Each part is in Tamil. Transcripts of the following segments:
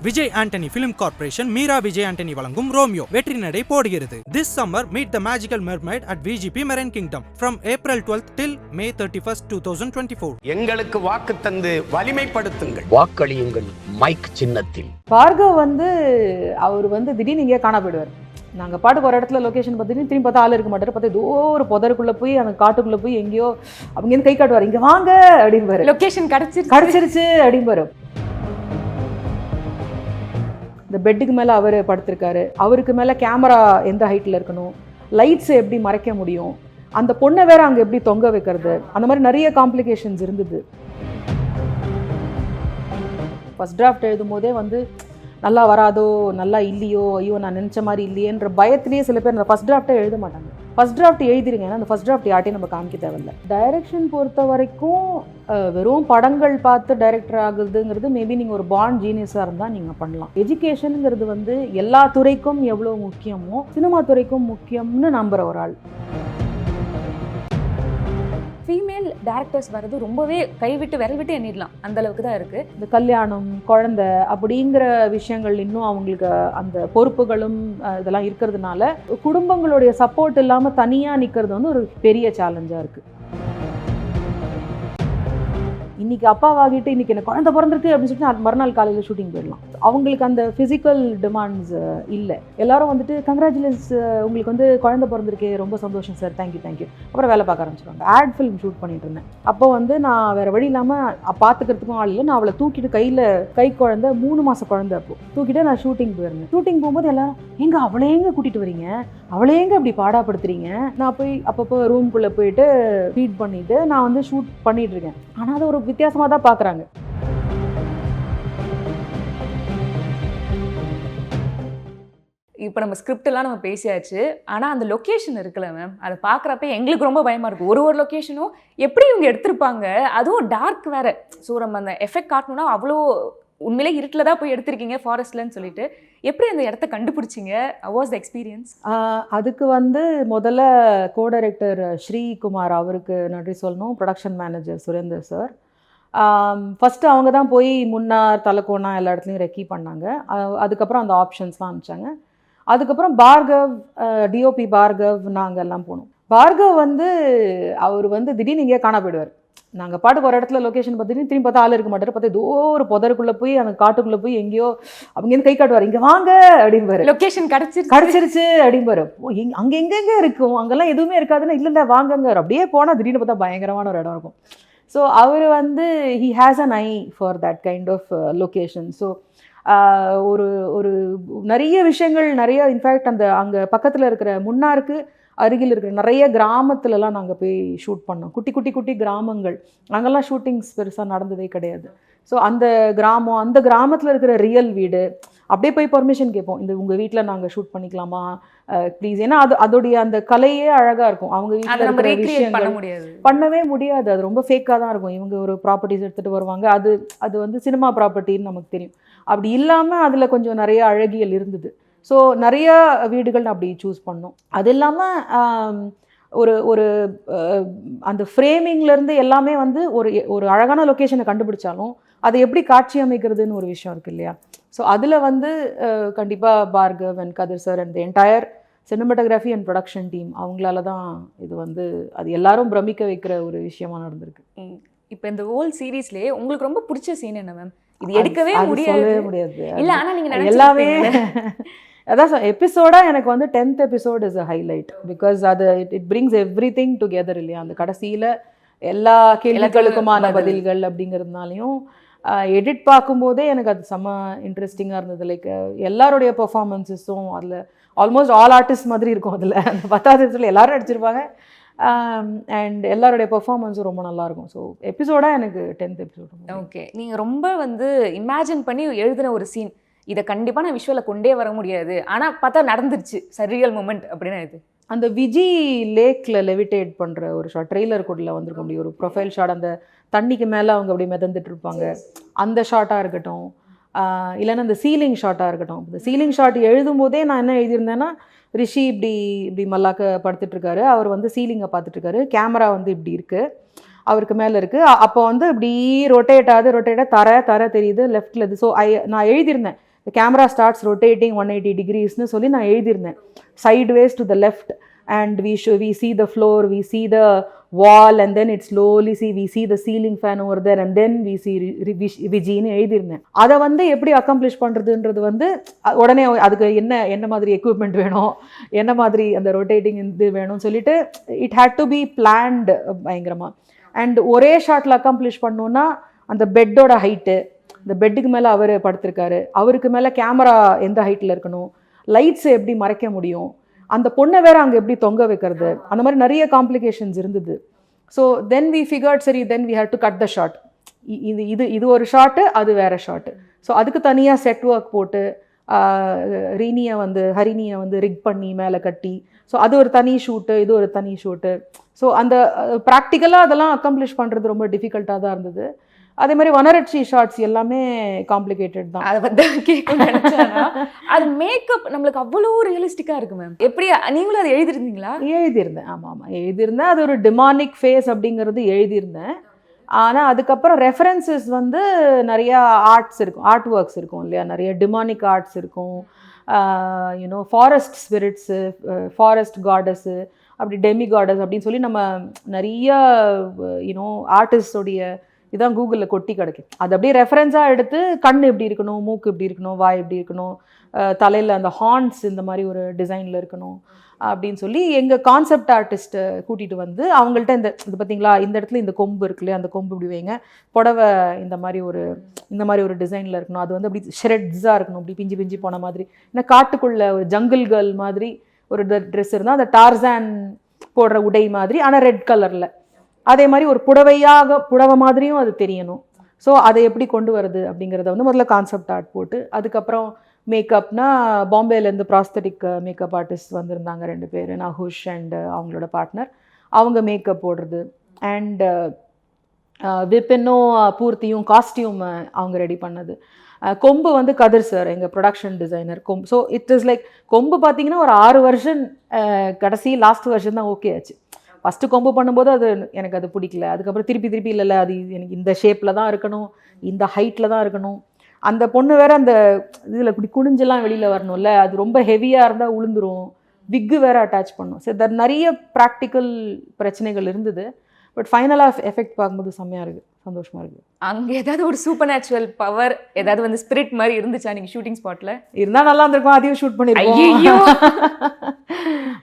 விஜய் ஆண்டனி பிலிம் கார்ப்பரேஷன் மீரா விஜய் ஆண்டனி வழங்கும் ரோமியோ வெற்றி நடை போடுகிறது. This summer meet the magical mermaid at VGP marine kingdom from April 12th till May 31st, 2024. எங்களுக்கு வாக்கு தந்து வலிமைப்படுத்துங்கள். வாக்களியுங்கள் மைக் சின்னத்தில். பார்கவ் அவர் திடீர்னு இங்கே காண போயிடுவார். நாங்கள் பாட்டுக்கு ஒரு இடத்துல லொக்கேஷன் பார்த்துட்டு திரும்பி பார்த்தா ஆள் இருக்க மாட்டார். பார்த்தா ஏதோ ஒரு புதருக்குள்ளே போய் அந்த காட்டுக்குள்ளே போய் எங்கேயோ அவங்க கை காட்டுவார், இங்கே வாங்க அப்படின்பாரு. லொக்கேஷன் கிடச்சிருச்சு அப்படின்பாரு. இந்த பெட்டுக்கு மேலே அவர் படுத்திருக்காரு, அவருக்கு மேலே கேமரா எந்த ஹைட்டில் இருக்கணும், லைட்ஸை எப்படி மறைக்க முடியும், அந்த பொண்ணை வேற அங்கே எப்படி தொங்க வைக்கிறது, அந்த மாதிரி நிறைய காம்ப்ளிகேஷன்ஸ் இருந்தது. ஃபர்ஸ்ட் டிராஃப்ட் எழுதும் போதே நல்லா வராதோ, நல்லா இல்லையோ, ஐயோ நான் நினச்ச மாதிரி இல்லையேன்ற பயத்திலேயே சில பேர் அந்த ஃபர்ஸ்ட் டிராஃப்டே எழுத மாட்டாங்க. ஃபர்ஸ்ட் டிராஃப்ட் எழுதிருங்க, ஏன்னா அந்த ஃபர்ஸ்ட் டிராஃப்ட் யார்ட்டையும் நம்ம காமிக்க தேவையில்லை. டைரக்ஷன் பொறுத்த வரைக்கும் வெறும் படங்கள் பார்த்து டைரக்டர் ஆகுதுங்கிறது மேபி நீங்கள் ஒரு பார்ன் ஜீனியஸாக இருந்தால் நீங்கள் பண்ணலாம். எஜுகேஷனுங்கிறது எல்லா துறைக்கும் எவ்வளோ முக்கியமோ சினிமா துறைக்கும் முக்கியம்னு நம்புகிற ஒரு ஆள். ஃபீமேல் டேரக்டர்ஸ் வர்றது ரொம்பவே கைவிட்டு விரல் விட்டு எண்ணிடலாம், அந்த அளவுக்கு தான் இருக்குது. இந்த கல்யாணம், குழந்தை அப்படிங்கிற விஷயங்கள் இன்னும் அவங்களுக்கு அந்த பொறுப்புகளும் இதெல்லாம் இருக்கிறதுனால குடும்பங்களுடைய சப்போர்ட் இல்லாமல் தனியாக நிற்கிறது ஒரு பெரிய சேலஞ்சாக இருக்குது. இன்னைக்கு அப்பாவாகிட்டு இன்னைக்கு எனக்கு குழந்தை பிறந்திருக்கு அப்படின்னு சொல்லிட்டு மறுநாள் காலையில் ஷூட்டிங் போயிடலாம். அவங்களுக்கு அந்த ஃபிசிக்கல் டிமாண்ட்ஸ் இல்லை. எல்லாரும் கங்க்ராச்சுலேஷன்ஸ் உங்களுக்கு குழந்தை பிறந்திருக்கே, ரொம்ப சந்தோஷம் சார், தேங்க்யூ. அப்புறம் வேலை பார்க்க ஆரம்பிச்சிருவாங்க. ஆட் ஃபிலிம் ஷூட் பண்ணிட்டு இருந்தேன். அப்போ நான் வேற வழி இல்லாமல் பார்த்துக்கிறதுக்கும் ஆள் இல்லை. நான் அவளை தூக்கிட்டு கை குழந்தை 3 மாத குழந்தை, அப்போ தூக்கிட்டு நான் ஷூட்டிங் போயிருந்தேன். ஷூட்டிங் போகும்போது எல்லாரும் அவளை எங்க கூட்டிட்டு வரீங்க, அவளை எங்க இப்படி பாடாப்படுத்துறீங்க. நான் போய் அப்பப்போ ரூம்குள்ளே போயிட்டு ஃபீட் பண்ணிட்டு நான் ஷூட் பண்ணிட்டு இருக்கேன். ஆனால் அது ஒரு வித்தியாசமாக தான் பார்க்குறாங்க. இப்போ நம்ம ஸ்கிரிப்டெல்லாம் நம்ம பேசியாச்சு, ஆனால் அந்த லொக்கேஷன் இருக்குல்ல மேம், அதை பார்க்குறப்ப எங்களுக்கு ரொம்ப பயமாக இருக்கும். ஒரு லொக்கேஷனும் எப்படி இவங்க எடுத்திருப்பாங்க, அதுவும் டார்க் வேறு. ஸோ நம்ம அந்த எஃபெக்ட் காட்டணும்னா அவ்வளோ உண்மையிலே இருட்டில் தான் போய் எடுத்திருக்கீங்க ஃபாரஸ்ட்லன்னு சொல்லிட்டு, எப்படி அந்த இடத்த கண்டுபிடிச்சிங்க? Was the experience? அதுக்கு முதல்ல கோ டைரக்டர் ஸ்ரீகுமார் அவருக்கு நன்றி சொல்லணும். Production manager Surender sir. First அவங்க தான் போய் முன்னார், தலக்கோனா எல்லா இடத்துலையும் ரெக்கி பண்ணாங்க. அதுக்கப்புறம் அந்த ஆப்ஷன்ஸ்லாம் அனுப்பிச்சாங்க. அதுக்கப்புறம் பார்கவ், டிஓபி பார்கவ், நாங்கள் எல்லாம் போனோம். பார்கவ் அவர் திடீர்னு இங்கே காண போயிடுவார். நாங்கள் பாட்டுக்கு ஒரு இடத்துல லொக்கேஷன் பார்த்துட்டு திரும்பி பார்த்தா ஆள் இருக்க மாட்டார். பார்த்தா ஏதோ ஒரு புதருக்குள்ளே போய் அந்த காட்டுக்குள்ளே போய் எங்கேயோ அவங்க கை காட்டுவார், இங்கே வாங்க அப்படின்பாரு. லொக்கேஷன் கிடச்சிருச்சு அப்படின்பாரு. அங்கே எங்கெங்கே இருக்கும், அங்கெல்லாம் எதுவுமே இருக்காதுன்னா இல்லை வாங்கங்க. அப்படியே போனால் திடீர்னு பார்த்தா பயங்கரமான ஒரு இடம் இருக்கும். ஸோ அவர் he has an eye for that kind of location. So ஒரு நிறைய விஷயங்கள் இன்ஃபேக்ட் அங்கே பக்கத்தில் இருக்கிற முன்னாருக்கு அருகில் இருக்கிற நிறைய கிராமத்துலலாம் நாங்கள் போய் ஷூட் பண்ணோம். குட்டி குட்டி குட்டி கிராமங்கள், அங்கெல்லாம் ஷூட்டிங்ஸ் பெருசாக நடந்ததே கிடையாது. ஸோ அந்த கிராமத்தில் இருக்கிற ரியல் வீடு, அப்படியே போய் பர்மிஷன் கேட்போம், இந்த உங்கள் வீட்டில் நாங்கள் ஷூட் பண்ணிக்கலாமா ப்ளீஸ். ஏன்னா அதோடைய அந்த கலையே அழகாக இருக்கும். அவங்க வீட்டில் இருக்கிற விஷயங்கள் பண்ணவே முடியாது, அது ரொம்ப ஃபேக்காக தான் இருக்கும். இவங்க ஒரு ப்ராப்பர்ட்டிஸ் எடுத்துகிட்டு வருவாங்க, அது சினிமா ப்ராப்பர்ட்டின்னு நமக்கு தெரியும். அப்படி இல்லாமல் அதில் கொஞ்சம் நிறைய அழகியல் இருந்தது. ஸோ நிறைய வீடுகள் அப்படி சூஸ் பண்ணோம். அது இல்லாமல் ஒரு அந்த ஃப்ரேமிங்லேருந்து எல்லாமே ஒரு அழகான லொக்கேஷனை கண்டுபிடிச்சாலும் அதை எப்படி காட்சி அமைக்கிறதுன்னு ஒரு விஷயம் இருக்குது இல்லையா. ஸோ அதில் கண்டிப்பாக Bhargav and Kathir sir and the entire cinematography and production team அவங்களால தான் இது அது எல்லாரும் பிரமிக்க வைக்கிற ஒரு விஷயமா நடந்திருக்கு. இப்போ இந்த ஹோல் சீரீஸ்லேயே உங்களுக்கு ரொம்ப பிடிச்ச சீன் என்ன மேம்? இது எடுக்கவே முடியாது இல்லை, ஆனால் நீங்கள் எல்லாமே அதான் எபிசோடாக எனக்கு 10th episode is a highlight. Because அது it brings everything together இல்லையா. அந்த கடைசியில் எல்லா கேள்விகளுக்குமான பதில்கள் அப்படிங்கிறதுனாலையும் எடிட் பார்க்கும்போதே எனக்கு அது செம்ம இன்ட்ரெஸ்டிங்காக இருந்தது. லைக் எல்லாருடைய பெர்ஃபார்மன்ஸஸும் அதில் ஆல்மோஸ்ட் ஆல் ஆர்டிஸ்ட் மாதிரி இருக்கும். அதில் அந்த 10th எபிசோடில் எல்லாரும் நடிச்சிருப்பாங்க அண்ட் எல்லாருடைய பெர்ஃபார்மன்ஸும் ரொம்ப நல்லாயிருக்கும். ஸோ எபிசோடாக எனக்கு 10th எபிசோட். ஓகே, நீங்கள் ரொம்ப இமேஜின் பண்ணி எழுதின ஒரு சீன், இதை கண்டிப்பாக நான் விஷுவலில் கொண்டே வர முடியாது, ஆனால் பார்த்தா நடந்துருச்சு, சரியல் மூமெண்ட் அப்படின்னா இது அந்த விஜி லேக்கில் லெவிடேட் பண்ணுற ஒரு ஷாட், ட்ரெய்லர் கூடல வந்திருக்க முடியும், ஒரு ப்ரொஃபைல் ஷாட். அந்த தண்ணிக்கு மேலே அவங்க அப்படி மிதந்துட்டு இருப்பாங்க, அந்த ஷாட்டாக இருக்கட்டும், இல்லைன்னா இந்த சீலிங் ஷாட்டாக இருக்கட்டும். இந்த சீலிங் ஷாட் எழுதும் போதே நான் என்ன எழுதியிருந்தேன்னா, ரிஷி இப்படி மல்லாக்க படுத்துட்ருக்காரு, அவர் சீலிங்கை பார்த்துட்ருக்காரு, கேமரா இப்படி இருக்குது, அவருக்கு மேலே இருக்குது. அப்போ இப்படி ரொட்டேட் ஆகுது, தர தெரியுது லெஃப்டில் இது. ஸோ நான் எழுதியிருந்தேன் the camera starts rotating 180 degreesனு சொல்லி நான் எழுதியிருந்தேன். sideways to the left and we see the floor, we see the wall, and then it slowly we see the ceiling fan over there, and then we see விஜின்னு எழுதியிருந்தேன். அதை வந்து எப்படி அக்கம்ப்ளிஷ் பண்ணுறதுன்றது வந்து உடனே அதுக்கு என்ன மாதிரி எக்யூப்மெண்ட் வேணும், என்ன மாதிரி அந்த ரொட்டேட்டிங் இது வேணும்னு சொல்லிட்டு it had to be planned பயங்கரமாக. அண்ட் ஒரே ஷாட்டில் அக்கம்ப்ளிஷ் பண்ணோன்னா அந்த பெட்டோட ஹைட்டு, இந்த பெட்டுக்கு மேலே அவர் படுத்திருக்காரு, அவருக்கு மேலே கேமரா எந்த ஹைட்டில் இருக்கணும், லைட்ஸ் எப்படி மறைக்க முடியும், அந்த பொண்ணை வேற அங்கே எப்படி தொங்க வைக்கிறது, அந்த மாதிரி நிறைய காம்ப்ளிகேஷன்ஸ் இருந்தது. ஸோ தென் வி ஃபிகர்ட் சரி then we had to cut the shot. இது ஒரு ஷாட்டு, அது வேற ஷாட்டு. ஸோ அதுக்கு தனியாக செட் ஒர்க் போட்டு ஹரிணியை வந்து ரிக் பண்ணி மேலே கட்டி, ஸோ அது ஒரு தனி ஷூட்டு, இது ஒரு தனி ஷூட்டு. ஸோ அந்த ப்ராக்டிக்கலாக அதெல்லாம் அக்கம்ப்ளிஷ் பண்ணுறது ரொம்ப டிஃபிகல்ட்டாக தான் இருந்தது. அதே மாதிரி வனரட்சி ஷார்ட்ஸ் எல்லாமே காம்ப்ளிகேட்டட் தான். அதை வந்து கேட்க நினைச்சேன்னா அது மேக்கப் நம்மளுக்கு அவ்வளோ ரியலிஸ்டிக்காக இருக்கு மேம். எப்படி நீங்களும் அதை எழுதிருந்தீங்களா? எழுதியிருந்தேன், ஆமாம் எழுதியிருந்தேன். அது ஒரு டிமானிக் ஃபேஸ் அப்படிங்கிறது எழுதியிருந்தேன். ஆனால் அதுக்கப்புறம் ரெஃபரன்சஸ் வந்து நிறையா ஆர்ட்ஸ் இருக்கும், ஆர்ட் ஒர்க்ஸ் இருக்கும் இல்லையா, நிறைய டிமானிக் ஆர்ட்ஸ் இருக்கும். யூனோ ஃபாரஸ்ட் ஸ்பிரிட்ஸு, ஃபாரஸ்ட் காடஸு, அப்படி டெமி காடஸ் அப்படின்னு சொல்லி நம்ம நிறைய யூனோ ஆர்டிஸ்டோடைய இதான் கூகுளில் கொட்டி கிடைக்கும். அது அப்படியே ரெஃபரன்ஸாக எடுத்து கண் எப்படி இருக்கணும், மூக்கு எப்படி இருக்கணும், வாய் எப்படி இருக்கணும், தலையில் அந்த ஹார்ன்ஸ் இந்த மாதிரி ஒரு டிசைனில் இருக்கணும் அப்படின்னு சொல்லி எங்கள் கான்செப்ட் ஆர்டிஸ்ட்டை கூட்டிகிட்டு வந்து அவங்கள்ட்ட இது பார்த்தீங்களா இந்த இடத்துல இந்த கொம்பு இருக்கு இல்லையா, அந்த கொம்பு இப்படி வைங்க, புடவை இந்த மாதிரி ஒரு டிசைனில் இருக்கணும், அது வந்து அப்படி ஷ்ரெட்ஸாக இருக்கணும், அப்படி பிஞ்சு பிஞ்சு போன மாதிரி, ஏன்னா காட்டுக்குள்ளே ஒரு ஜங்கிள் கேர்ள் மாதிரி ஒரு ட்ரெஸ் இருந்தால் அந்த டார்சான் போடுற உடை மாதிரி ஆனால் ரெட் கலரில், அதே மாதிரி ஒரு புடவை மாதிரியும் அது தெரியணும். ஸோ அதை எப்படி கொண்டு வருது அப்படிங்கிறத வந்து முதல்ல கான்செப்ட் ஆர்ட் போட்டு, அதுக்கப்புறம் மேக்கப்னா பாம்பேலேருந்து ப்ராஸ்தட்டிக் மேக்கப் ஆர்டிஸ்ட் வந்திருந்தாங்க 2 பேர், நஹுஷ் அண்ட் அவங்களோட பார்ட்னர், அவங்க மேக்கப் போடுறது. அண்ட் விபின்னும் பூர்த்தியும் காஸ்டியூம் அவங்க ரெடி பண்ணது. கொம்பு வந்து கதிர் சார் எங்கள் production designer. So it is like கொம்பு பார்த்தீங்கன்னா ஒரு 6 வருஷன், கடைசி லாஸ்ட் வருஷன் தான் ஓகே ஆச்சு. ஃபஸ்ட்டு கொம்பு பண்ணும்போது எனக்கு அது பிடிக்கல, அதுக்கப்புறம் திருப்பி இல்லை அது எனக்கு இந்த ஷேப்பில் தான் இருக்கணும், இந்த ஹைட்டில் தான் இருக்கணும், அந்த பொண்ணு வேற அந்த இதில் இப்படி குனிஞ்செல்லாம் வெளியில் வரணும்ல, அது ரொம்ப ஹெவியாக இருந்தால் உளுந்துரும், விக்கு வேற அட்டாச் பண்ணும். சரி, நிறைய ப்ராக்டிக்கல் பிரச்சனைகள் இருந்தது. பட் ஃபைனலாக எஃபெக்ட் பார்க்கும்போது செம்மையாக இருக்குது, சந்தோஷமாக இருக்குது. அங்கே ஏதாவது ஒரு சூப்பர் நேச்சுரல் பவர் ஏதாவது வந்து ஸ்பிரிட் மாதிரி இருந்துச்சா நீங்கள் ஷூட்டிங் ஸ்பாட்டில்? இருந்தால் நல்லா இருந்திருக்கும், அதையும் ஷூட் பண்ணிருக்கோம்.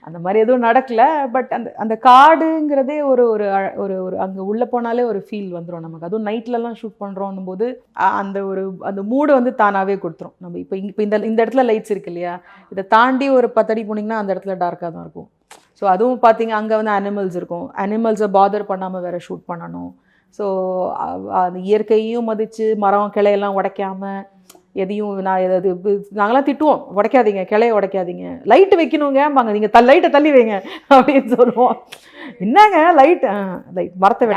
அந்த மாதிரி எதுவும் நடக்கல. பட் அந்த காடுங்கிறதே ஒரு அங்கே உள்ளே போனாலே ஒரு ஃபீல் வந்துடும் நமக்கு. அதுவும் நைட்லலாம் ஷூட் பண்ணுறோன்னும் போது அந்த மூடு வந்து தானாகவே கொடுத்துரும். நம்ம இப்போ இந்த இடத்துல லைட்ஸ் இருக்கு இல்லையா, இதை தாண்டி ஒரு 10 அடி போனீங்கன்னா அந்த இடத்துல டார்க்காக தான் இருக்கும். ஸோ அதுவும் பார்த்தீங்க அங்கே வந்து அனிமல்ஸ் இருக்கும், அனிமல்ஸை பாதர் பண்ணாமல் வேறு ஷூட் பண்ணணும். ஸோ அந்த இயற்கையும் மதித்து மரம் கிளையெல்லாம் உடைக்காமல் எதையும் நாங்களாம் திட்டுவோம், உடைக்காதீங்க கிளையை உடைக்காதீங்க, லைட்டு வைக்கணுங்க வாங்க, நீங்கள் லைட்டை தள்ளி வைங்க அப்படின்னு சொல்லுவோம். என்னங்க லைட் மரத்தை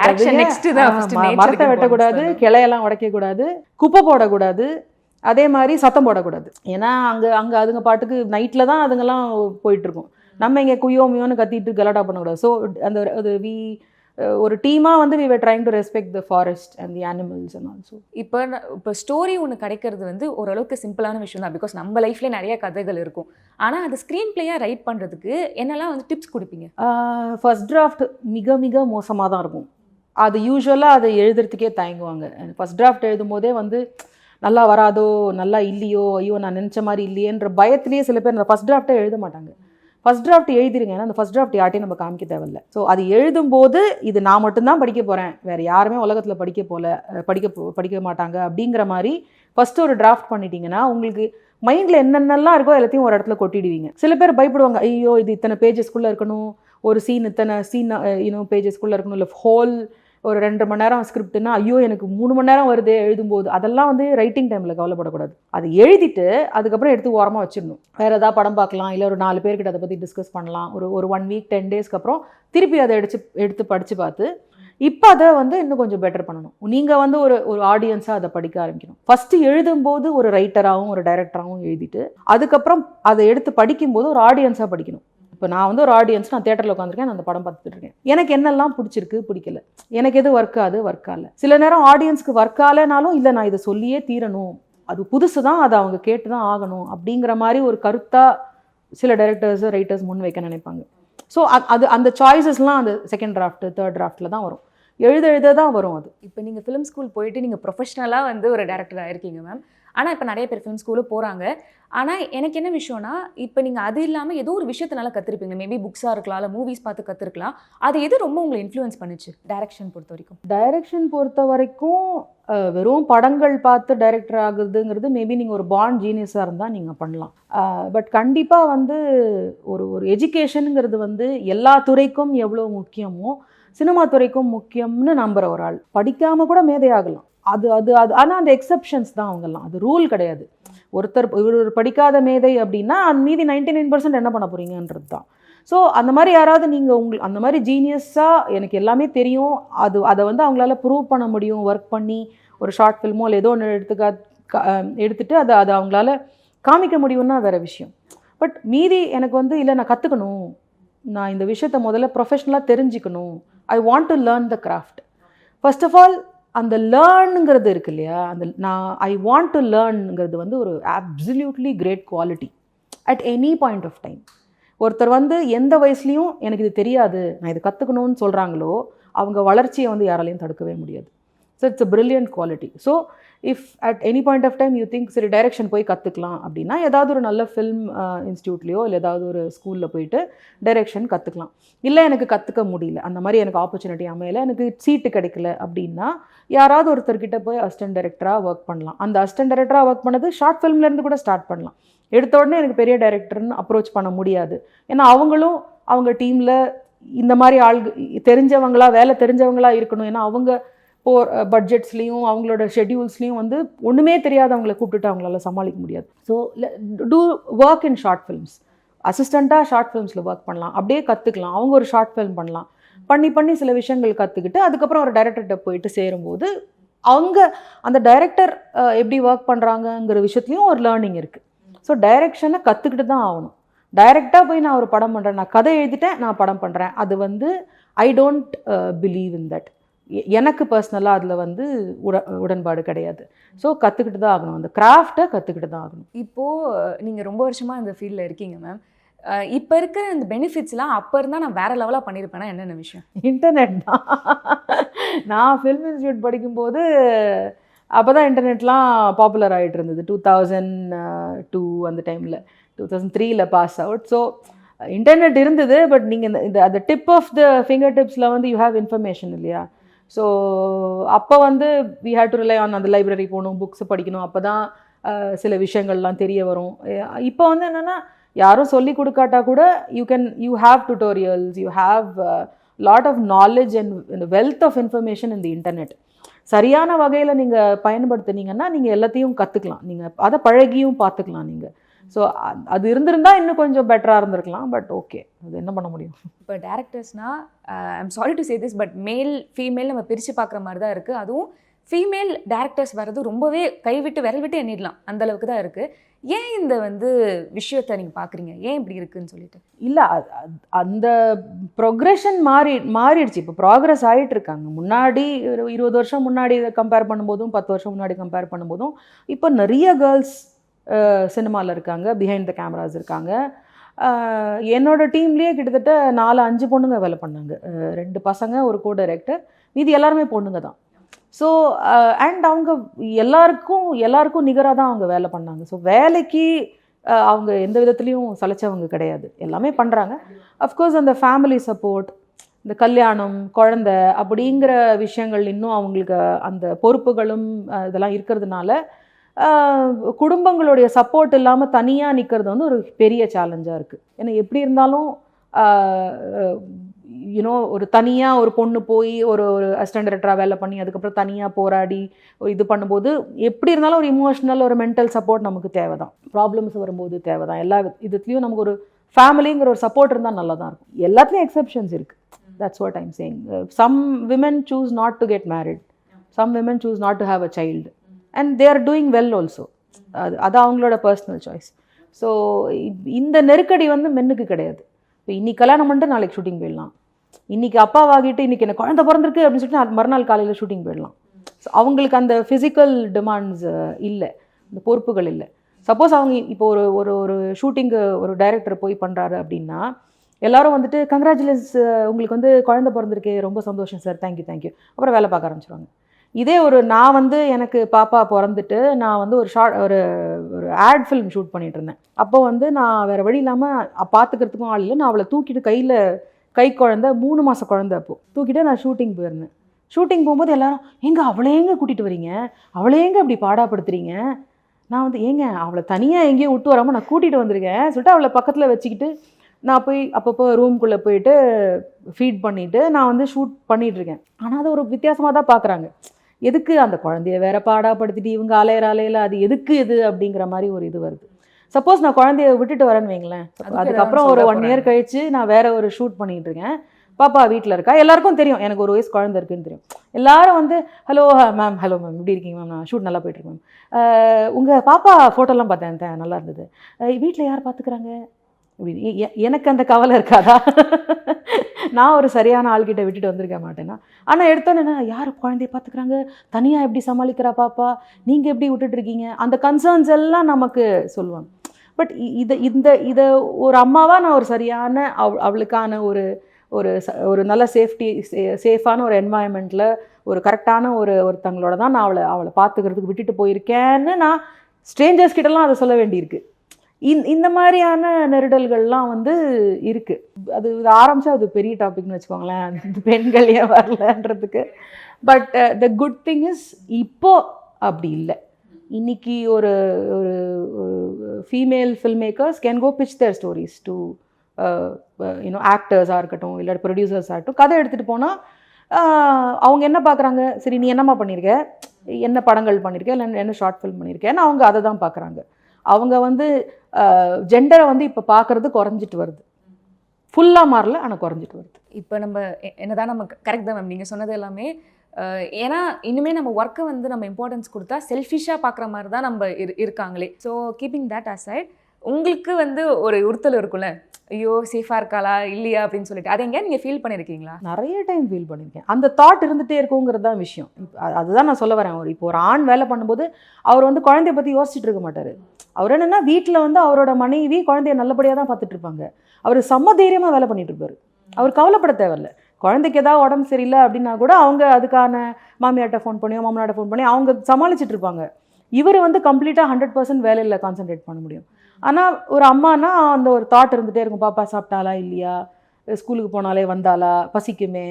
வெட்டக்கூடாது, கிளையெல்லாம் உடைக்கக்கூடாது, குப்பை போடக்கூடாது, அதே மாதிரி சத்தம் போடக்கூடாது. ஏன்னா அங்கே அதுங்க பாட்டுக்கு நைட்டில் தான் அதுங்கெல்லாம் போயிட்டுருக்கும். நம்ம இங்கே குயோமியோன்னு கத்திட்டு கலாட்டா பண்ணக்கூடாது. ஸோ ஒரு டீமாக வந்து we were trying to respect the forest and the animals and also. இப்போ ஸ்டோரி ஒன்று கிடைக்கிறது வந்து ஓரளவுக்கு சிம்பிளான விஷயம் தான், பிகாஸ் நம்ம லைஃப்லேயே நிறைய கதைகள் இருக்கும். ஆனால் அது ஸ்க்ரீன் பிளேயாக ரைட் பண்ணுறதுக்கு என்னெல்லாம் வந்து டிப்ஸ் கொடுப்பீங்க? ஃபர்ஸ்ட் டிராஃப்ட் மிக மிக மோசமாக தான் இருக்கும். அது யூஸ்வலாக அதை எழுதுறதுக்கே தயங்குவாங்க. ஃபர்ஸ்ட் டிராஃப்ட் எழுதும் போதே வந்து நல்லா வராதோ, நல்லா இல்லையோ, ஐயோ நான் நினச்ச மாதிரி இல்லையேன்ற பயத்திலேயே சில பேர் அந்த ஃபர்ஸ்ட் டிராஃப்டே எழுத மாட்டாங்க. ஃபர்ஸ்ட் டிராஃப்ட் எழுதிருங்க, ஏன்னா அந்த ஃபர்ஸ்ட் டிராஃப்ட் யார்ட்டையும் நம்ம காமிக்க தேவையில்லை. ஸோ அது எழுதும்போது இது நான் மட்டும்தான் படிக்க போகிறேன், வேறு யாருமே உலகத்தில் படிக்க மாட்டாங்க அப்படிங்கிற மாதிரி ஃபஸ்ட்டு ஒரு டிராஃப்ட் பண்ணிட்டீங்கன்னா உங்களுக்கு மைண்டில் என்னென்னலாம் இருக்கோ எல்லாத்தையும் ஒரு இடத்துல கொட்டிடுவீங்க. சில பேர் பயப்படுவாங்க, ஐயோ இது இத்தனை பேஜஸ்க்குள்ளே இருக்கணும், ஒரு இத்தனை பேஜஸ்க்குள்ளே இருக்கணும், இல்லை ஹோல் ஒரு 2 மணி நேரம் ஸ்கிரிப்ட்னா ஐயோ எனக்கு 3 மணி நேரம் வருது எழுதும்போது, அதெல்லாம் வந்து ரைட்டிங் டைமில் கவலைப்படக்கூடாது. அது எழுதிட்டு அதுக்கப்புறம் எடுத்து ஓரமாக வச்சிடணும். வேறு ஏதாவது படம் பார்க்கலாம், இல்லை ஒரு 4 பேர்கிட்ட அதை பற்றி டிஸ்கஸ் பண்ணலாம். ஒரு 1 வீக் 10 டேஸ்க்கு அப்புறம் திருப்பி அதை எடுத்து படித்து பார்த்து இப்போ அதை வந்து இன்னும் கொஞ்சம் பெட்டர் பண்ணணும். நீங்கள் வந்து ஒரு ஆடியன்ஸாக அதை படிக்க ஆரம்பிக்கணும். ஃபஸ்ட்டு எழுதும்போது ஒரு ரைட்டராகவும் ஒரு டைரக்டராகவும் எழுதிட்டு அதுக்கப்புறம் அதை எடுத்து படிக்கும்போது ஒரு ஆடியன்ஸாக படிக்கணும். இப்போ நான் வந்து ஒரு ஆடியன்ஸ், நான் தேட்டரில் உட்காந்துருக்கேன், நான் அந்த படம் பார்த்துட்டு இருக்கேன், எனக்கு என்னெல்லாம் பிடிச்சிருக்கு பிடிக்கல, எனக்கு எது ஒர்க் ஆகல. சில நேரம் ஆடியன்ஸ்க்கு ஒர்க் ஆகலைனாலும் இல்லை நான் இதை சொல்லியே தீரணும் அது புதுசு தான், அதை அவங்க கேட்டு தான் ஆகணும் அப்படிங்கிற மாதிரி ஒரு கருத்தாக சில டைரக்டர்ஸ் ரைட்டர்ஸ் முன் வைக்க நினைப்பாங்க. ஸோ அது அந்த சாய்ஸஸ்லாம் அந்த செகண்ட் டிராஃப்ட் தேர்ட் டிராஃப்டில் தான் வரும், எழுத தான் வரும். அது இப்போ நீங்கள் ஃபிலிம் ஸ்கூல் போயிட்டு நீங்கள் ப்ரொஃபஷ்னலாக வந்து ஒரு டேரக்டர் ஆயிருக்கீங்க மேம். ஆனால் இப்போ நிறைய பேர் ஃபிலிம் ஸ்கூலு போகிறாங்க. ஆனால் எனக்கு என்ன விஷயம்னா, இப்போ நீங்கள் அது இல்லாமல் ஏதோ ஒரு விஷயத்தினால கற்றுருப்பீங்க. மேபி புக்ஸாக இருக்கலாம், இல்லை மூவிஸ் பார்த்து கற்றுருக்கலாம். அது எது ரொம்ப உங்களை இன்ஃப்ளூயன்ஸ் பண்ணுச்சு டைரக்ஷன் பொறுத்த வரைக்கும்? டைரக்ஷன் பொறுத்த வரைக்கும் வெறும் படங்கள் பார்த்து டைரக்டர் ஆகுதுங்கிறது மேபி நீங்கள் ஒரு பார்ன் ஜீனியஸாக இருந்தால் நீங்கள் பண்ணலாம். பட் கண்டிப்பாக வந்து ஒரு எஜுகேஷனுங்கிறது வந்து எல்லா துறைக்கும் எவ்வளோ முக்கியமோ சினிமா துறைக்கும் முக்கியம்னு நம்புகிற ஒரு ஆள். படிக்காமல் கூட மேதையாகலாம். அது அது அது ஆனால் அந்த எக்ஸப்ஷன்ஸ் தான் அவங்கெல்லாம், அது ரூல் கிடையாது. ஒருத்தர் ஒரு படிக்காத மேதை அப்படின்னா அந்த மீதி 99% என்ன பண்ண போகிறீங்கன்றது தான். ஸோ அந்த மாதிரி யாராவது நீங்கள் அந்த மாதிரி ஜீனியஸாக எனக்கு எல்லாமே தெரியும், அதை வந்து அவங்களால ப்ரூவ் பண்ண முடியும், ஒர்க் பண்ணி ஒரு ஷார்ட் ஃபில்மோ இல்லை ஏதோ ஒன்று எடுத்துட்டு அதை அவங்களால காமிக்க முடியும்னா வேறு விஷயம். பட் மீதி எனக்கு வந்து இல்லை நான் கற்றுக்கணும், நான் இந்த விஷயத்த முதல்ல ப்ரொஃபஷ்னலாக தெரிஞ்சுக்கணும், I want to learn the craft. First of all அந்த லேர்னுங்கிறது இருக்கு இல்லையா, ஐ வாண்ட் டு லேர்னுங்கிறது வந்து ஒரு absolutely great quality at any point of time. ஒருத்தர் வந்து எந்த வயசுலையும் எனக்கு இது தெரியாது நான் இது கற்றுக்கணும்னு சொல்கிறாங்களோ அவங்க வளர்ச்சியை வந்து யாராலையும் தடுக்கவே முடியாது. So it's a brilliant quality. So if at any point of time you think சரி டைரக்ஷன் போய் கற்றுக்கலாம் அப்படின்னா ஏதாவது ஒரு நல்ல ஃபில்ம் இன்ஸ்டியூட்லேயோ இல்லை ஏதாவது ஒரு ஸ்கூலில் போயிட்டு டைரக்ஷன் கற்றுக்கலாம். இல்லை எனக்கு கற்றுக்க முடியல, அந்த மாதிரி எனக்கு ஆப்பர்ச்சுனிட்டி அமையலை, எனக்கு சீட்டு கிடைக்கல அப்படின்னா யாராவது ஒருத்தர்கிட்ட போய் அசிஸ்டன்ட் டைரக்டராக ஒர்க் பண்ணலாம். அந்த அசிஸ்டன்ட் டைரக்டராக ஒர்க் பண்ணது ஷார்ட் ஃபிலிம்லேருந்து கூட ஸ்டார்ட் பண்ணலாம். எடுத்த உடனே எனக்கு பெரிய டைரக்டர்னு அப்ரோச் பண்ண முடியாது. ஏன்னா அவங்களும் அவங்க டீமில் இந்த மாதிரி தெரிஞ்சவங்களா வேலை தெரிஞ்சவங்களா இருக்கணும். ஏன்னா அவங்க பட்ஜெட்ஸ்லேயும் அவங்களோட ஷெட்யூல்ஸ்லேயும் வந்து ஒன்றுமே தெரியாதவங்களை கூப்பிட்டுட்டு அவங்களால சமாளிக்க முடியாது. So to work in short films, அசிஸ்டண்ட்டாக ஷார்ட் ஃபிலிம்ஸில் ஒர்க் பண்ணலாம், அப்படியே கற்றுக்கலாம். அவங்க ஒரு ஷார்ட் ஃபிலிம் பண்ணலாம், பண்ணி சில விஷயங்கள் கற்றுக்கிட்டு அதுக்கப்புறம் ஒரு டைரக்டர்கிட்ட போயிட்டு சேரும்போது அவங்க அந்த டைரக்டர் எப்படி ஒர்க் பண்ணுறாங்கங்கிற விஷயத்துலையும் ஒரு லேர்னிங் இருக்குது. ஸோ டைரக்ஷனை கற்றுக்கிட்டு தான் ஆகணும். டைரெக்டாக போய் நான் ஒரு படம் பண்ணுறேன், நான் கதை எழுதிட்டேன், நான் படம் பண்ணுறேன், அது வந்து I don't believe in that. எனக்கு பர்சனலாக அதில் வந்து உடன்பாடு கிடையாது. ஸோ கற்றுக்கிட்டு தான் ஆகணும், அந்த கிராஃப்டை கற்றுக்கிட்டு தான் ஆகணும். இப்போது நீங்கள் ரொம்ப வருஷமாக இந்த ஃபீல்டில் இருக்கீங்க மேம். இப்போ இருக்கிற இந்த பெனிஃபிட்ஸ்லாம் அப்போ இருந்தால் நான் வேறு லெவலாக பண்ணியிருப்பேன்னா என்னென்ன விஷயம்? இன்டர்நெட் தான். நான் ஃபிலிம் இன்ஸ்டியூட் படிக்கும்போது அப்போ தான் இன்டர்நெட்லாம் பாப்புலர் ஆகிட்டு இருந்தது. 2002 அந்த டைமில், 2003 பாஸ் அவுட். ஸோ இன்டர்நெட் இருந்தது, பட் நீங்கள் இந்த அந்த டிப் ஆஃப் த ஃபிங்கர் டிப்ஸில் வந்து யூ ஹேவ் இன்ஃபர்மேஷன் இல்லையா. ஸோ அப்போ வந்து we had to rely on அந்த லைப்ரரி போகணும், புக்ஸ் படிக்கணும், அப்போ தான் சில விஷயங்கள்லாம் தெரிய வரும். இப்போ வந்து என்னென்னா யாரும் சொல்லி கொடுக்காட்டா கூட you have tutorials, you have lot of knowledge and wealth of information in the internet. சரியான வகையில் நீங்கள் பயன்படுத்துனீங்கன்னா நீங்கள் எல்லாத்தையும் கற்றுக்கலாம், நீங்கள் அதை பழகியும் பார்த்துக்கலாம் நீங்கள். ஸோ அது இருந்திருந்தால் இன்னும் கொஞ்சம் பெட்டராக இருந்திருக்கலாம். பட் ஓகே, அது என்ன பண்ண முடியும். இப்போ டேரக்டர்ஸ்னால் I'm sorry to say this, but male female நம்ம பிரித்து பார்க்குற மாதிரி தான் இருக்குது. அதுவும் ஃபீமேல் டேரக்டர்ஸ் வர்றது ரொம்பவே கைவிட்டு விரல் விட்டு எண்ணிடலாம், அந்தளவுக்கு தான் இருக்குது. ஏன் இந்த வந்து விஷயத்தை நீங்கள் பார்க்குறீங்க, ஏன் இப்படி இருக்குதுன்னு சொல்லிட்டு? இல்லை, அந்த ப்ரொக்ரெஷன் மாறிடுச்சு. இப்போ ப்ராக்ரஸ் ஆகிட்டு இருக்காங்க. முன்னாடி 20 வருஷம் முன்னாடி கம்பேர் பண்ணும்போதும் 10 வருஷம் முன்னாடி கம்பேர் பண்ணும்போதும் இப்போ நிறைய கேர்ள்ஸ் சினிமாவில் இருக்காங்க, பிஹைண்ட் த கேமராஸ் இருக்காங்க. என்னோட டீம்லேயே கிட்டத்தட்ட 4-5 பொண்ணுங்க வேலை பண்ணாங்க, 2 பசங்க, ஒரு கோ டைரக்டர், மீதி எல்லாருமே பொண்ணுங்க தான். ஸோ அண்ட் அவங்க எல்லாருக்கும் நிகராக தான் அவங்க வேலை பண்ணாங்க. ஸோ வேலைக்கு அவங்க எந்த விதத்துலேயும் சலைச்சவங்க கிடையாது, எல்லாமே பண்ணுறாங்க. அஃப்கோர்ஸ் அந்த ஃபேமிலி சப்போர்ட், இந்த கல்யாணம், குழந்தை அப்படிங்கிற விஷயங்கள் இன்னும் அவங்களுக்கு அந்த பொறுப்புகளும் இதெல்லாம் இருக்கிறதுனால குடும்பங்களுடைய சப்போர்ட் இல்லாமல் தனியாக நிற்கிறது வந்து ஒரு பெரிய சேலஞ்சாக இருக்குது. ஏன்னா எப்படி இருந்தாலும் யூனோ ஒரு தனியாக ஒரு பொண்ணு போய் ஒரு அசிஸ்டன்ட் டைரக்டராக வேலை பண்ணி அதுக்கப்புறம் தனியாக போராடி இது பண்ணும்போது எப்படி இருந்தாலும் ஒரு இமோஷனல் ஒரு மென்டல் சப்போர்ட் நமக்கு தேவை தான். ப்ராப்ளம்ஸ் வரும்போது தேவை தான். எல்லா இதுலேயும் நமக்கு ஒரு ஃபேமிலிங்கிற ஒரு சப்போர்ட் இருந்தால் நல்லா தான் இருக்கும். எல்லாத்துலேயும் எக்ஸப்ஷன்ஸ் இருக்குது. That's what I'm saying. Some women choose not to get married, some women choose not to have a child, and they are doing well also. அது அவங்களோட பர்சனல் சாய்ஸ். ஸோ இந்த நெருக்கடி வந்து மென்னுக்கு கிடையாது. இப்போ இன்னைக்கு கல்யாணம் பண்ணிட்டு நாளைக்கு ஷூட்டிங் போயிடலாம், இன்றைக்கி அப்பாவாகிட்டு இன்றைக்கி எனக்கு குழந்தை பிறந்திருக்கு அப்படின்னு சொல்லிட்டு மறுநாள் காலையில் ஷூட்டிங் போயிடலாம். ஸோ அவங்களுக்கு அந்த ஃபிசிக்கல் டிமாண்ட்ஸ் இல்லை. இந்த பொறுப்புகள் இல்லை. சப்போஸ் அவங்க இப்போ ஒரு ஒரு ஒரு ஷூட்டிங்கு ஒரு டைரக்டர் போய் பண்ணுறாரு அப்படின்னா எல்லாரும் வந்துட்டு கங்க்ராச்சுலேஷன்ஸ் உங்களுக்கு வந்து குழந்தை பிறந்திருக்கே, ரொம்ப சந்தோஷம் சார், தேங்க்யூ, அப்புறம் வேலை பார்க்க ஆரம்பிச்சிருவாங்க. இதே நான் வந்து எனக்கு பாப்பா பிறந்துட்டு நான் வந்து ஒரு ஆட் ஃபிலிம் ஷூட் பண்ணிட்டு இருந்தேன். அப்போ வந்து நான் வேறு வழி இல்லாமல் பார்த்துக்கிறதுக்கும் ஆள் இல்லை. நான் அவளை தூக்கிட்டு கை குழந்தை 3 மாத குழந்தை அப்போ தூக்கிட்டு நான் ஷூட்டிங் போயிருந்தேன். ஷூட்டிங் போகும்போது எல்லாரும் அவளை எங்கே கூட்டிகிட்டு வரீங்க, அவளை எங்கே அப்படி பாடாப்படுத்துறீங்க? நான் வந்து அவளை தனியாக எங்கேயும் விட்டு வராமல் நான் கூட்டிகிட்டு வந்திருக்கேன் சொல்லிட்டு அவளை பக்கத்தில் வச்சுக்கிட்டு நான் போய் அப்பப்போ ரூம்குள்ளே போயிட்டு ஃபீட் பண்ணிவிட்டு நான் வந்து ஷூட் பண்ணிகிட்ருக்கேன். ஆனால் அது ஒரு வித்தியாசமாக தான் பார்க்குறாங்க. எதுக்கு அந்த குழந்தைய வேற பாடாப்படுத்திட்டு இவங்க அலையில அது எதுக்கு இது அப்படிங்கிற மாதிரி ஒரு இது வருது. சப்போஸ் நான் குழந்தைய விட்டுட்டு வரேன்னு வைங்களேன், அதுக்கப்புறம் ஒரு 1 இயர் கழிச்சு நான் வேற ஒரு ஷூட் பண்ணிட்டு இருக்கேன், பாப்பா வீட்டில் இருக்கா, எல்லாருக்கும் தெரியும் எனக்கு 1 வயசு குழந்தை இருக்குன்னு தெரியும். எல்லாரும் வந்து ஹலோ மேம் எப்படி இருக்கீங்க மேம், நான் ஷூட் நல்லா போயிட்டு இருக்கேன் மேம், உங்கள் பாப்பா ஃபோட்டோலாம் பார்த்தேன் நல்லா இருந்தது, வீட்டில் யார் பார்த்துக்கிறாங்க அப்படின்னு. எனக்கு அந்த கவலை இருக்காதா? நான் ஒரு சரியான ஆள்கிட்ட விட்டுட்டு வந்திருக்க மாட்டேன்னா. ஆனால் எடுத்தோன்னே யார் குழந்தைய பார்த்துக்கிறாங்க, தனியாக எப்படி சமாளிக்கிறா பாப்பா, நீங்கள் எப்படி விட்டுட்ருக்கீங்க, அந்த கன்சர்ன்ஸ் எல்லாம் நமக்கு சொல்லுவாங்க. பட் இதை ஒரு அம்மாவாக நான் ஒரு சரியான அவளுக்கான ஒரு நல்ல சேஃபான ஒரு என்வாயன்மெண்ட்டில் ஒரு கரெக்டான ஒருத்தங்களோட தான் நான் அவளை பார்த்துக்கிறதுக்கு விட்டுட்டு போயிருக்கேன்னு நான் ஸ்ட்ரேஞ்சர்ஸ் கிட்டலாம் அதை சொல்ல வேண்டியிருக்கு. இந்த மாதிரியான நெருடல்கள்லாம் வந்து இருக்குது. அது ஆரம்பித்தா அது பெரிய டாபிக்னு வச்சுக்கோங்களேன், பெண்கள் ஏன் வரலன்றதுக்கு. But the good thing is இப்போ அப்படி இல்லை. இன்னைக்கு ஒரு female film makers can go pitch their stories to ஆக்டர்ஸாக இருக்கட்டும் இல்லை ப்ரொடியூசர்ஸாக இருக்கட்டும். கதை எடுத்துகிட்டு போனால் அவங்க என்ன பார்க்குறாங்க, சரி நீ என்னம்மா பண்ணியிருக்க, என்ன படங்கள் பண்ணியிருக்க, இல்லை என்ன ஷார்ட் ஃபில்ம் பண்ணியிருக்கேன்னு அவங்க அதை தான் பார்க்குறாங்க. அவங்க வந்து ஜெண்டரை வந்து இப்போ பார்க்குறது குறைஞ்சிட்டு வருது, ஃபுல்லாக மாறல ஆனால் குறைஞ்சிட்டு வருது. இப்போ என்னதான் நம்ம கரெக்ட் தான் மேம் நீங்கள் சொன்னது எல்லாமே. ஏன்னா இனிமேல் நம்ம ஒர்க்கை வந்து நம்ம இம்பார்ட்டன்ஸ் கொடுத்தா செல்ஃபிஷாக பார்க்குற மாதிரி தான் நம்ம இருக்காங்களே. ஸோ கீப்பிங் தட் அசைட், உங்களுக்கு வந்து ஒரு உறுத்தல் இருக்கும்ல, ஐயோ சேஃபாக இருக்காளா இல்லையா அப்படின்னு சொல்லிட்டு, அதை எங்கேயா நீங்கள் ஃபீல் பண்ணியிருக்கீங்களா? நிறைய டைம் ஃபீல் பண்ணியிருக்கேன். அந்த தாட் இருந்துகிட்டே இருக்குங்கிறது தான் விஷயம். அதுதான் நான் சொல்ல வரேன். இப்போ ஒரு ஆண் வேலை பண்ணும்போது அவர் வந்து குழந்தைய பற்றி யோசிச்சுட்டு இருக்க மாட்டார். அவர் என்னென்னா வீட்டில் வந்து அவரோட மனைவி குழந்தைய நல்லபடியாக தான் பார்த்துட்டு இருப்பாங்க. அவர் செம்ம தைரியமாக வேலை பண்ணிட்டு இருப்பார். அவர் கவலைப்பட தேவையில்லை. குழந்தைக்கு ஏதாவது உடம்பு சரியில்லை அப்படின்னா கூட அவங்க அதுக்கான மாமியார்ட்ட ஃபோன் பண்ணியோ மாமனார்ட்ட ஃபோன் பண்ணி அவங்க சமாளிச்சுட்டு இருப்பாங்க. இவர் வந்து கம்ப்ளீட்டாக 100% வேலையில் கான்சென்ட்ரேட் பண்ண முடியும். ஆனால் ஒரு அம்மானா அந்த ஒரு தாட் இருந்துகிட்டே இருக்கும், பாப்பா சாப்பிட்டாலா இல்லையா, ஸ்கூலுக்கு போனாலே வந்தாலா, பசிக்குமே,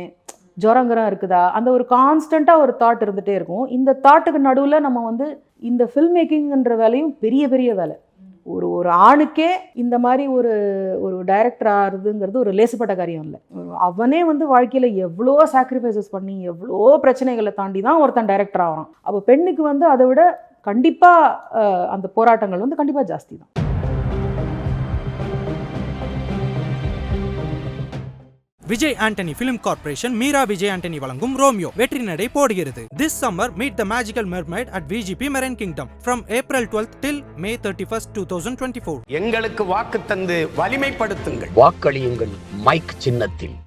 ஜுரங்கரம் இருக்குதா, அந்த ஒரு கான்ஸ்டண்ட்டாக ஒரு தாட் இருந்துகிட்டே இருக்கும். இந்த தாட்டுக்கு நடுவில் நம்ம வந்து இந்த ஃபில்ம் மேக்கிங்ன்ற வேலையும் பெரிய பெரிய வேலை. ஒரு ஆணுக்கே இந்த மாதிரி ஒரு டைரக்டர் ஆகுதுங்கிறது ஒரு லேசுப்பட்ட காரியம் இல்லை. அவனே வந்து வாழ்க்கையில் எவ்வளோ சாக்ரிஃபைசஸ் பண்ணி எவ்வளோ பிரச்சனைகளை தாண்டி தான் ஒருத்தன் டைரக்டர் ஆகிறான். அப்போ பெண்ணுக்கு வந்து அதை விட கண்டிப்பாக அந்த போராட்டங்கள் வந்து கண்டிப்பாக ஜாஸ்தி தான். விஜய் ஆண்டனி ஃபிலிம் கார்ப்பரேஷன் மீரா விஜய் ஆண்டனி வழங்கும் ரோமியோ வெற்றி நடை போடுகிறது. This summer meet the magical mermaid at VGP Marine Kingdom from April 12th till May 31st, 2024. எங்களுக்கு வாக்கு தந்து வலிமைப்படுத்துங்கள். வாக்களியுங்கள் மைக் சின்னத்தில்.